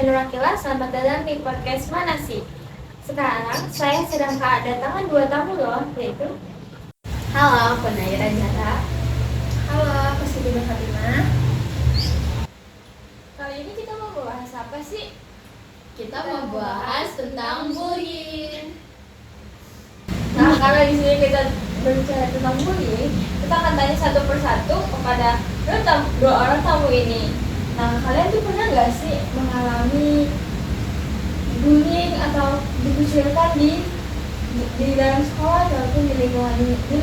Nurakila, selamat datang di podcast Mana Sih? Sekarang saya sedang kedatangan dua tamu loh, yaitu halo, aku Naira Jara. Halo, aku Siti Fatimah. Kali ini kita mau bahas apa sih? Kita mau bahas tentang bullying. Nah, karena di sini kita berbicara tentang bullying, kita akan tanya satu persatu kepada dua orang tamu ini. Nah, kalian tuh pernah nggak sih mengalami bullying atau dikucilkan di dalam sekolah ataupun di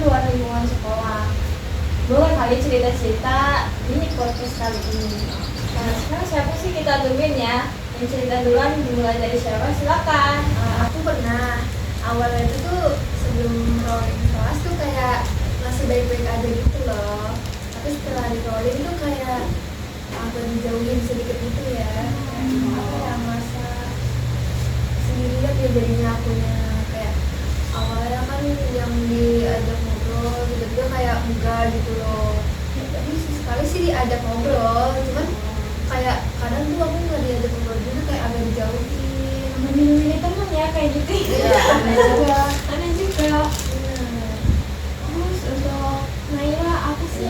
luar lingkungan sekolah? Boleh kali cerita-cerita di podcast kali ini. Nah, sekarang siapa sih kita tungguin ya? Yang cerita duluan dimulai dari siapa? Silakan. Aku pernah. Awalnya itu tuh sebelum rolling kelas tuh kayak masih baik-baik aja gitu loh. Tapi setelah di rolling tuh kayak agak dijauhin sedikit gitu ya. Apa ya, masa sendirian ya jadinya akunya. Kayak awalnya kan yang diajak ngobrol tiba-tiba kayak enggak gitu loh. Tapi sekali sih diajak ngobrol, cuman kayak kadang tuh aku nggak diajak ngobrol juga, kayak agak dijauhin. Milih-milih teman ya kayak gitu. Iya, aneh juga. Aneh juga. Terus untuk Naira, apa sih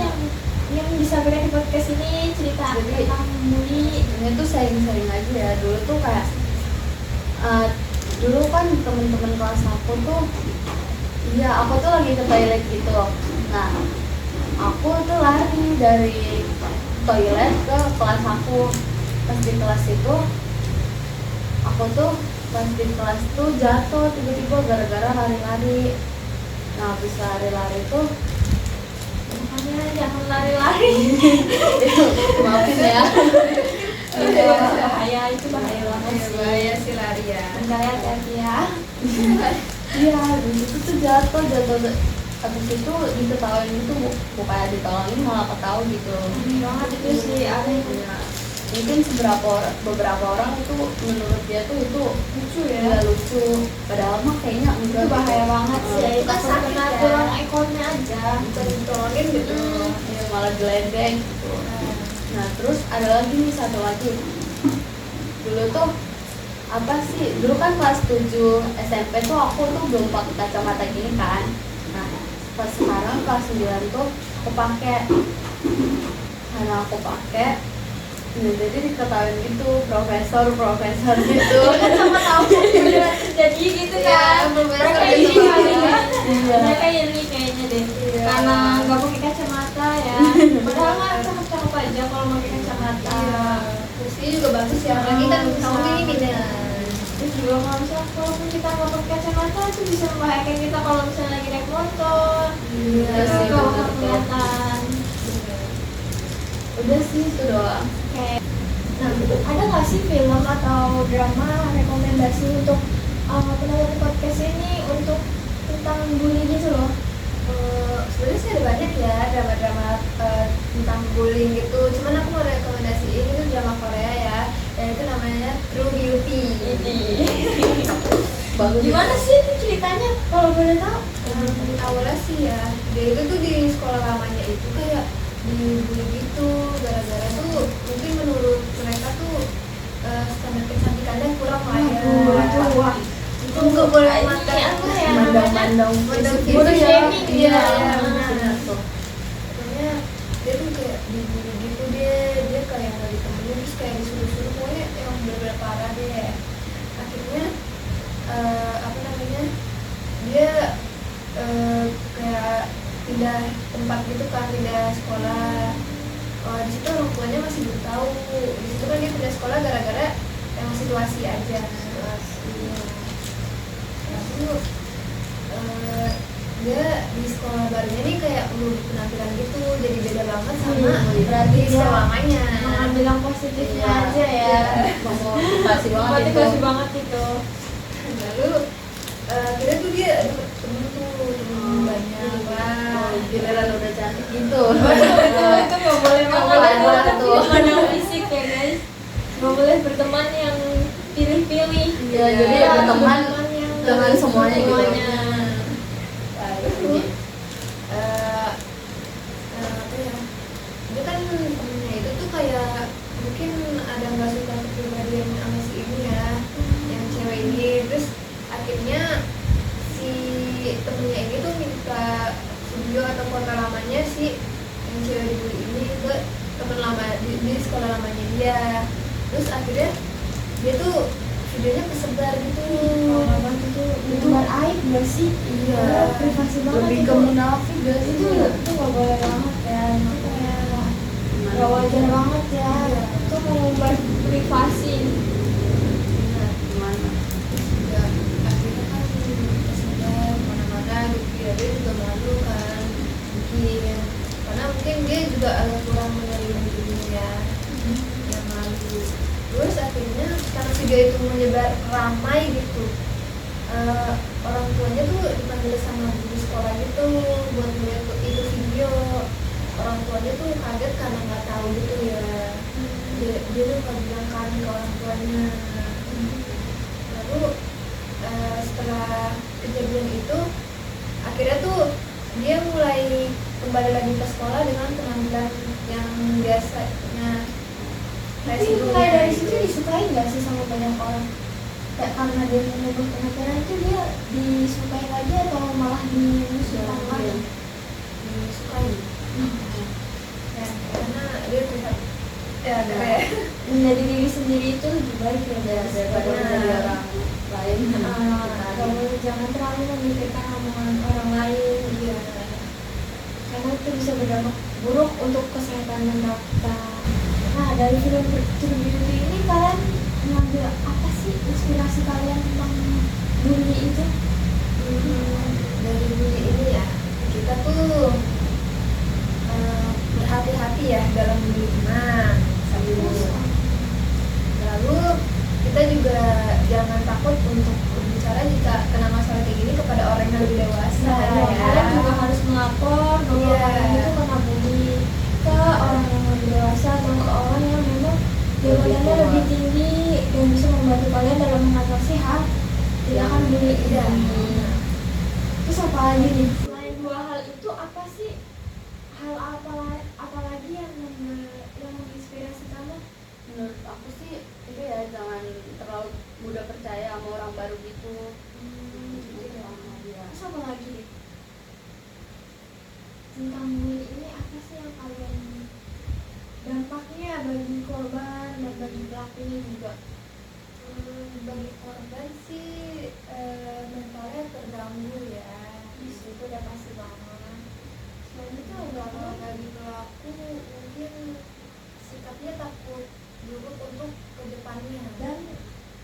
yang disampaikan di podcast ini, cerita Jadi, tentang bully? Ini tuh sering-sering aja ya. Dulu tuh kayak dulu kan temen-temen kelas aku tuh, iya aku tuh lagi ke toilet gitu. Nah, aku tuh lari dari toilet ke kelas aku. Pas di kelas itu, aku tuh pas di kelas tuh jatuh tiba-tiba gara-gara lari-lari. Nah, habis lari-lari tuh Makanya jangan lari-lari. maafin ya. Bahaya, itu bahaya banget sih. Bahaya sih lari ya. Makanya hati-hati ya. Iya, habis itu tuh jatuh. Habis itu diketawain gitu, bukan ditolongin malah ketawa gitu. Aneh banget itu sih, aneh. Ya, mungkin beberapa orang itu menurut dia tuh itu Lucu ya. nggak lucu, padahal mah kayaknya enggak. Itu bahaya banget sih. Itu Itu kan kan sakit karena ya. kurang ekornya aja. Bukan ditolongin gitu. Ya, malah geledek gitu. Nah, terus ada lagi nih, satu lagi. Dulu tuh apa sih, dulu kan kelas 7 SMP tuh aku tuh belum pakai kacamata gini kan. Nah, pas sekarang kelas 9 tuh aku pakai. Karena aku pakai, nah, jadi diketawain gitu, profesor gitu. Kan sama tahu beneran terjadi gitu kan. Mereka gitu. ini kali ya. Iya. Mereka ini kayaknya deh. Iya. Karena nggak pakai kacamata ya. Padahal mah cakep-cakep aja kalau pakai kacamata. Kursinya juga bagus ya, apalagi kan kamu ini beda. Terus juga kalau misalnya walaupun kita nggak pakai kacamata itu bisa membahayakan kita kalau misalnya lagi naik motor. Iya Terus sih, kalau betul. kelihatan. Udah sih, itu doang. Kayak, nah, ada nggak sih film atau drama rekomendasi untuk penonton podcast ini untuk tentang bullying gitu loh? Sebenarnya sih ada banyak ya drama-drama tentang bullying gitu. Cuman aku mau rekomendasiin itu drama Korea ya, dan itu namanya True Beauty. Bagus. Gimana sih itu ceritanya kalau boleh tahu? Awalnya sih ya, dia itu tuh di sekolah lamanya itu kayak dibully gitu, gara-gara tuh mungkin menurut mereka tuh standar kecantikannya kurang lah ya. Wah, Itu nggak boleh ini mandang apa ya? mandang fisik. Body shaming Iya, ya. iya, benar tuh. Pokoknya dia tuh kayak dibully gitu, dia kayak nggak ditemenin, terus kayak disuruh-suruh, pokoknya yang bener-bener parah deh. Akhirnya apa namanya, dia kayak pindah tempat gitu kan, pindah sekolah. Di situ orang tuanya masih belum tahu. Di situ kan dia pindah sekolah gara-gara emang situasi aja. Lalu dia di sekolah barunya nih kayak berubah penampilan gitu, jadi beda banget sama berarti di sekolah lamanya. Mengambil yang positifnya Iya. aja ya. Motivasi banget itu. Motivasi banget itu. Lalu kira tuh dia temen banyak lah. Giliran udah cantik gitu. Itu nggak boleh banget boleh itu tuh. pandang fisik ya guys. Nggak boleh berteman yang pilih-pilih. Iya, jadi berteman yang dengan semuanya gitu. Lalu Apa ya, dia kan temennya itu tuh kayak mungkin ada nggak suka kepribadian sama si benar gitu. Kalau bantu tuh menyebar aib gak sih? Iya. Privasi banget Lebih itu. ke munafik gak sih? Itu nggak boleh banget ya. Itu kayak nggak wajar banget ya. Iya. Itu mengumbar privasi. Nah, Gimana? terus juga akhirnya kan SNM mana-mana gitu ya, dia juga malu kan mungkin, karena mungkin dia juga agak kurang menerima dirinya ya, yang malu. Terus akhirnya karena video itu menyebar ramai gitu, orang tuanya tuh dipanggil sama guru sekolah gitu buat melihat itu video. Orang tuanya tuh kaget karena nggak tahu gitu ya. Dia tuh nggak bilang kan ke orang tuanya. Lalu setelah kejadian itu akhirnya tuh dia mulai kembali lagi ke sekolah dengan penampilan yang biasanya. Tapi mulai dari situ disukai nggak sih sama banyak orang? Kayak karena dia mengubah penampilan itu dia disukai lagi atau malah dimusuhkan lagi? Disukai ya, karena dia terlihat ya kayak Menjadi diri sendiri itu lebih baik ya Daripada menjadi orang lain. jangan terlalu memikirkan omongan orang lain. iya. Karena itu bisa berdampak buruk untuk kesehatan mental kita. Nah, dari film True Beauty ini kalian mengambil apa sih inspirasi kalian tentang bully itu? Dari bully ini ya, kita tuh berhati-hati ya dalam memilih teman. Satu. Lalu kita juga jangan takut untuk berbicara jika kena masalah kayak gini kepada orang yang lebih dewasa. Nah, kalian juga harus melapor bahwa Iya. kalian itu kena bully ke orang yang lebih dewasa atau ke orang yang memang jabatannya lebih tinggi dan bisa membantu kalian dalam mengatasi hal tindakan bully Iya. ini. Terus apa lagi nih? Selain dua hal itu apa sih hal apa lagi yang menginspirasi kamu? Menurut aku sih itu ya, jangan terlalu mudah percaya sama orang baru gitu. Gitu sama dia. Terus apa lagi nih? Tentang bully ini apa sih yang kalian dampaknya bagi korban dan bagi pelakunya juga? Bagi korban sih mentalnya terganggu ya. Itu udah pasti banget. Selain itu kalau bagi pelaku mungkin sikapnya takut buruk untuk kedepannya. Dan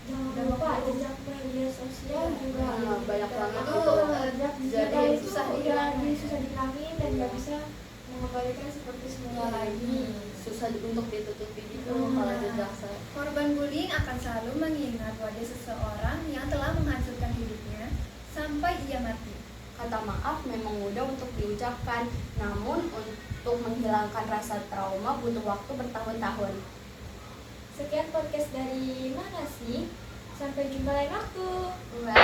jangan lupa jejak media sosial juga Banyak banget itu gitu. jejak Jadi digital itu susah udah dihilangin. susah dihilangin dan nggak bisa mengembalikan seperti semula lagi. Susah untuk ditutupi gitu Hmm. kalau jejak saya. Korban bullying akan selalu mengingat wajah seseorang yang telah menghancurkan hidupnya sampai ia mati. Kata maaf memang mudah untuk diucapkan, namun untuk menghilangkan rasa trauma butuh waktu bertahun-tahun. Sekian podcast dari mana sih? Sampai jumpa lain waktu. Bye.